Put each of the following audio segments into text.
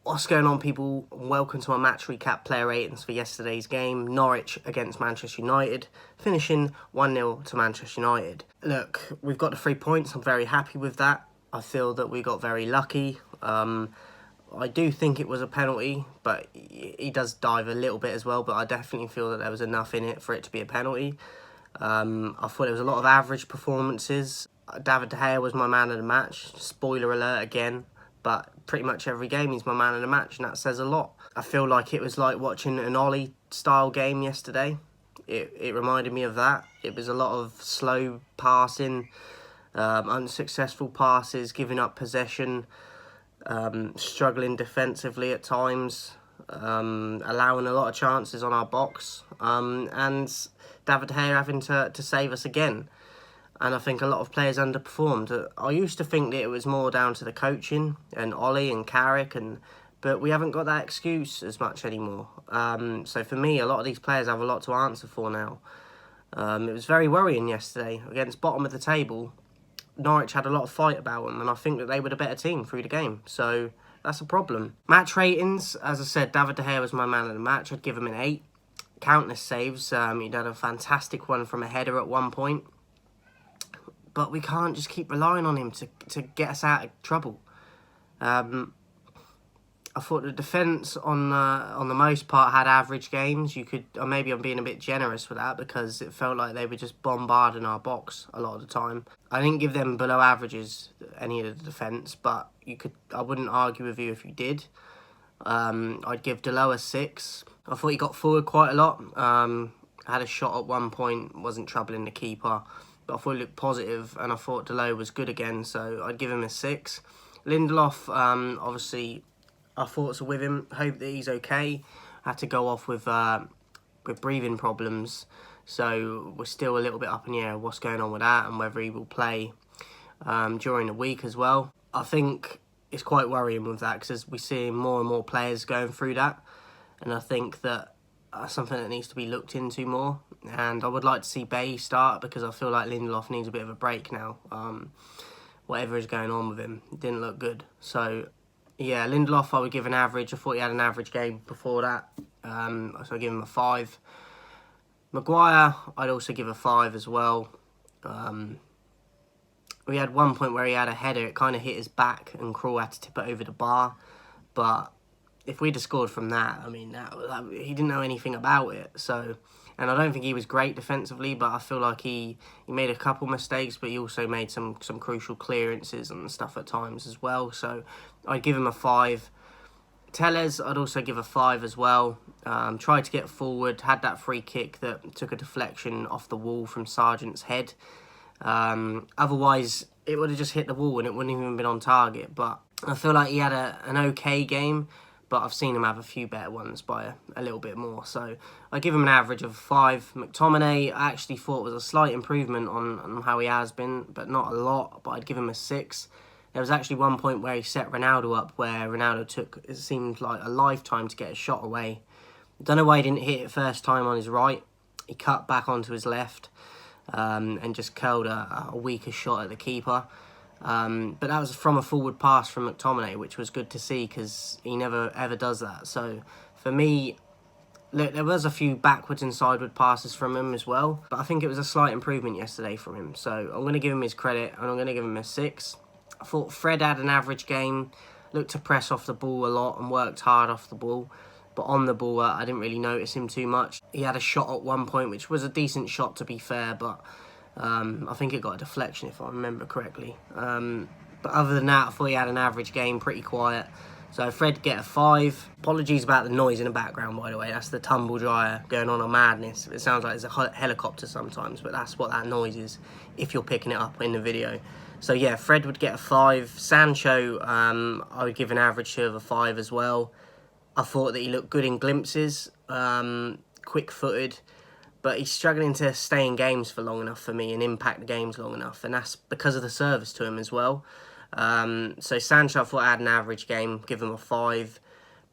What's going on, people? Welcome to my match recap player ratings for yesterday's game. Norwich against Manchester United, finishing 1-0 to Manchester United. Look, we've got the 3 points. I'm very happy with that. I feel that we got very lucky. I do think it was a penalty, but he does dive a little bit as well, but I definitely feel that there was enough in it for it to be a penalty. I thought it was a lot of average performances. David De Gea was my man of the match. Spoiler alert again. But pretty much every game he's my man of the match, and that says a lot. I feel like it was like watching an Ollie-style game yesterday. It reminded me of that. It was a lot of slow passing, unsuccessful passes, giving up possession, struggling defensively at times, allowing a lot of chances on our box, and David De Gea having to save us again. And I think a lot of players underperformed. I used to think that it was more down to the coaching and Ollie and Carrick, but we haven't got that excuse as much anymore. So for me, a lot of these players have a lot to answer for now. It was very worrying yesterday. Against bottom of the table, Norwich had a lot of fight about them, and I think that they were the better team through the game. So that's a problem. Match ratings, as I said, David De Gea was my man of the match. I'd give him an 8. Countless saves. He did a fantastic one from a header at one point. But we can't just keep relying on him to get us out of trouble. I thought the defence on the most part had average games. Or maybe I'm being a bit generous with that, because it felt like they were just bombarding our box a lot of the time. I didn't give them below averages, any of the defence, but I wouldn't argue with you if you did. I'd give Delo a 6. I thought he got forward quite a lot. Had a shot at one point, wasn't troubling the keeper. But I thought he looked positive, and I thought Delo was good again, so I'd give him a 6. Lindelof, obviously, our thoughts are with him. Hope that he's okay. Had to go off with breathing problems, so we're still a little bit up in the air what's going on with that and whether he will play during the week as well. I think it's quite worrying with that, because we see more and more players going through that, and I think that something that needs to be looked into more. And I would like to see Bay start, because I feel like Lindelof needs a bit of a break now. Whatever is going on with him, it didn't look good. So, yeah, Lindelof I would give an average. I thought he had an average game before that. So I give him a 5. Maguire, I'd also give a 5 as well. We had one point where he had a header. It kind of hit his back, and Krul had to tip it over the bar. But if we'd have scored from that, I mean, he didn't know anything about it. So, and I don't think he was great defensively, but I feel like he made a couple mistakes, but he also made some crucial clearances and stuff at times as well. So I'd give him a 5. Tellez, I'd also give a 5 as well. Tried to get forward, had that free kick that took a deflection off the wall from Sargent's head. Otherwise, it would have just hit the wall and it wouldn't even been on target. But I feel like he had an okay game, but I've seen him have a few better ones by a little bit more. So I give him an average of 5. McTominay, I actually thought was a slight improvement on how he has been, but not a lot. But I'd give him a 6. There was actually one point where he set Ronaldo up, where Ronaldo took, it seemed like a lifetime to get a shot away. I don't know why he didn't hit it first time on his right. He cut back onto his left and just curled a weaker shot at the keeper. But that was from a forward pass from McTominay, which was good to see, because he never ever does that. So for me, look, there was a few backwards and sideward passes from him as well, but I think it was a slight improvement yesterday from him. So I'm going to give him his credit, and I'm going to give him a 6. I thought Fred had an average game, looked to press off the ball a lot and worked hard off the ball. But on the ball, I didn't really notice him too much. He had a shot at one point, which was a decent shot to be fair, but I think it got a deflection if I remember correctly. But other than that, I thought he had an average game, pretty quiet. So Fred get a 5. Apologies about the noise in the background, by the way. That's the tumble dryer going on madness. It sounds like there's a helicopter sometimes, but that's what that noise is if you're picking it up in the video. So yeah, Fred would get a 5. Sancho, I would give an average to of a 5 as well. I thought that he looked good in glimpses, quick-footed, but he's struggling to stay in games for long enough for me and impact the games long enough, and that's because of the service to him as well. So Sancho, I thought had an average game, give him a 5.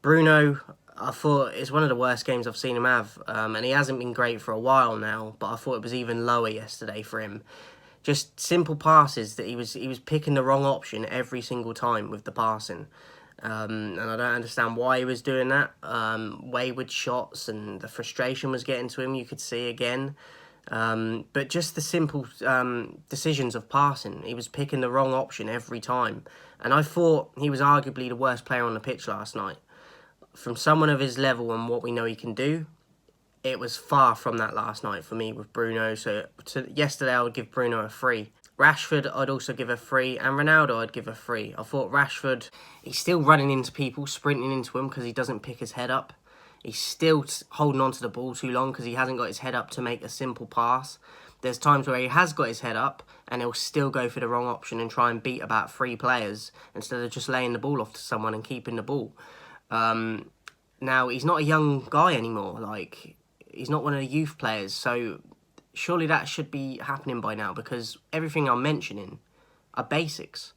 Bruno, I thought it's one of the worst games I've seen him have, and he hasn't been great for a while now, but I thought it was even lower yesterday for him. Just simple passes that he was picking the wrong option every single time with the passing. And I don't understand why he was doing that. Wayward shots and the frustration was getting to him, you could see again. But just the simple decisions of passing. He was picking the wrong option every time. And I thought he was arguably the worst player on the pitch last night. From someone of his level and what we know he can do, it was far from that last night for me with Bruno. So yesterday I would give Bruno a 3. Rashford I'd also give a 3, and Ronaldo I'd give a 3. I thought Rashford, he's still running into people, sprinting into them because he doesn't pick his head up. He's still holding on to the ball too long because he hasn't got his head up to make a simple pass. There's times where he has got his head up and he'll still go for the wrong option and try and beat about 3 players instead of just laying the ball off to someone and keeping the ball. Now, he's not a young guy anymore. Like, he's not one of the youth players. So surely that should be happening by now because everything I'm mentioning are basics.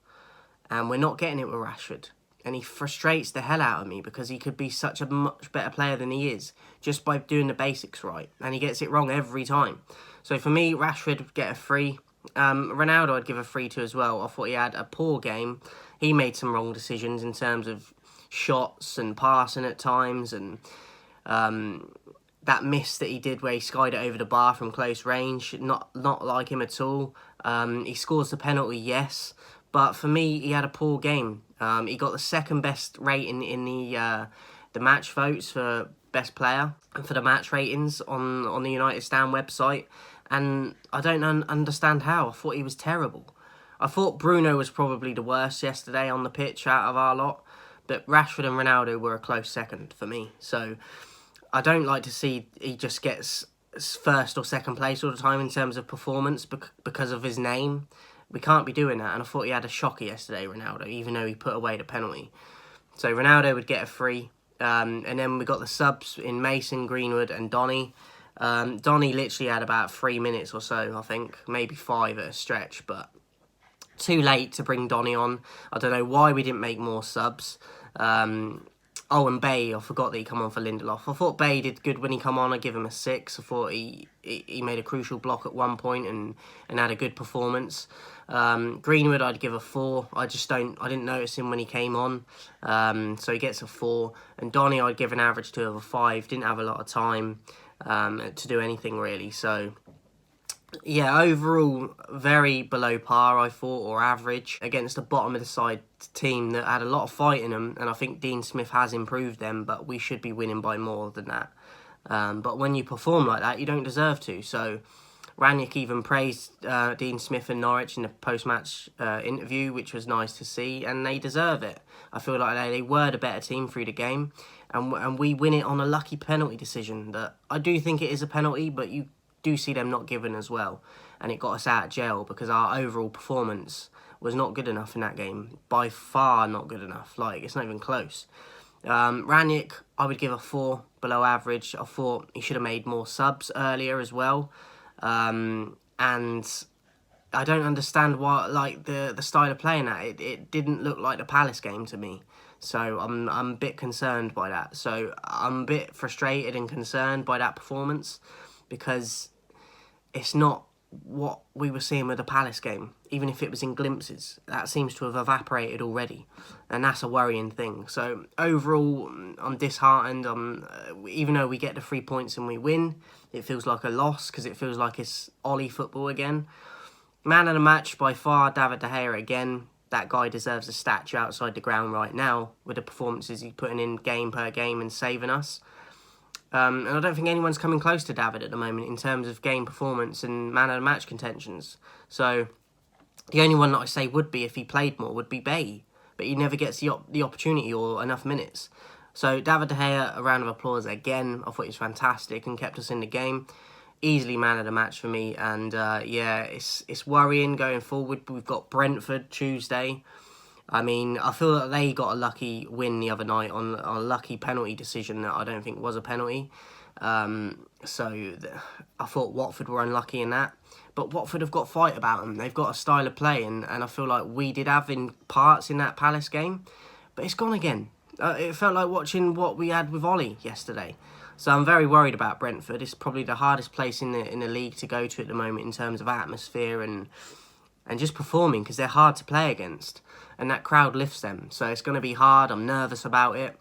And we're not getting it with Rashford. And he frustrates the hell out of me because he could be such a much better player than he is just by doing the basics right. And he gets it wrong every time. So for me, Rashford would get a 3. Ronaldo I'd give a 3 to as well. I thought he had a poor game. He made some wrong decisions in terms of shots and passing at times. And that miss that he did where he skied it over the bar from close range, not like him at all. He scores the penalty, yes. But for me, he had a poor game. He got the second best rating in the match votes for best player and for the match ratings on the United Stand website. And I don't understand how. I thought he was terrible. I thought Bruno was probably the worst yesterday on the pitch out of our lot. But Rashford and Ronaldo were a close second for me. So I don't like to see he just gets first or second place all the time in terms of performance because of his name. We can't be doing that, and I thought he had a shocker yesterday, Ronaldo, even though he put away the penalty. So Ronaldo would get a 3. And then we got the subs in Mason, Greenwood and Donny. Donny literally had about 3 minutes or so, I think, maybe 5 at a stretch, but too late to bring Donny on. I don't know why we didn't make more subs. Oh, and Bay, I forgot that he come on for Lindelof. I thought Bay did good when he come on. I give him a 6. I thought he made a crucial block at one point and had a good performance. Greenwood, I'd give a 4. I didn't notice him when he came on. So he gets a 4. And Donny, I'd give an average to of a 5. Didn't have a lot of time to do anything really. So yeah, overall, very below par, I thought, or average, against the bottom of the side team that had a lot of fight in them, and I think Dean Smith has improved them, but we should be winning by more than that. But when you perform like that, you don't deserve to. So Ranić even praised Dean Smith and Norwich in the post-match interview, which was nice to see, and they deserve it. I feel like they were the better team through the game, and we win it on a lucky penalty decision. That I do think it is a penalty, but you do see them not given as well, and it got us out of jail because our overall performance was not good enough in that game. By far not good enough. Like, it's not even close. Ranić, I would give a 4, below average. I thought he should have made more subs earlier as well. And I don't understand why, like, the style of playing that. It didn't look like the Palace game to me. So I'm a bit concerned by that. So I'm a bit frustrated and concerned by that performance because it's not what we were seeing with the Palace game, even if it was in glimpses. That seems to have evaporated already, and that's a worrying thing. So overall, I'm disheartened. Even though we get the 3 points and we win, it feels like a loss because it feels like it's Ollie football again. Man of the match by far, David De Gea again. That guy deserves a statue outside the ground right now with the performances he's putting in game per game and saving us. And I don't think anyone's coming close to David at the moment in terms of game performance and man of the match contentions. So the only one that I say would be, if he played more, would be Bay. But he never gets the opportunity or enough minutes. So David De Gea, a round of applause again. I thought he was fantastic and kept us in the game. Easily man of the match for me. And yeah, it's worrying going forward. We've got Brentford Tuesday. I mean, I feel that they got a lucky win the other night on a lucky penalty decision that I don't think was a penalty. So I thought Watford were unlucky in that. But Watford have got fight about them. They've got a style of play, and I feel like we did have in parts in that Palace game. But it's gone again. It felt like watching what we had with Ollie yesterday. So I'm very worried about Brentford. It's probably the hardest place in the league to go to at the moment in terms of atmosphere and just performing, because they're hard to play against. and that crowd lifts them. So it's going to be hard. I'm nervous about it.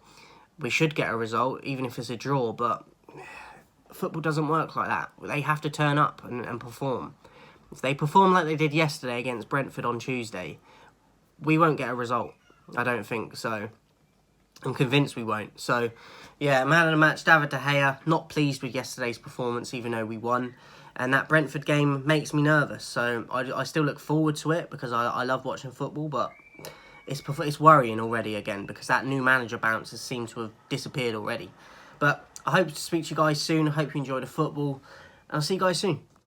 We should get a result, even if it's a draw, but football doesn't work like that. They have to turn up and perform. If they perform like they did yesterday against Brentford on Tuesday, we won't get a result. I don't think so. I'm convinced we won't. So, yeah, man of the match, David De Gea. Not pleased with yesterday's performance, even though we won. And that Brentford game makes me nervous. So, I still look forward to it because I love watching football, but it's worrying already again because that new manager bounce has seemed to have disappeared already. But I hope to speak to you guys soon. I hope you enjoy the football. And I'll see you guys soon.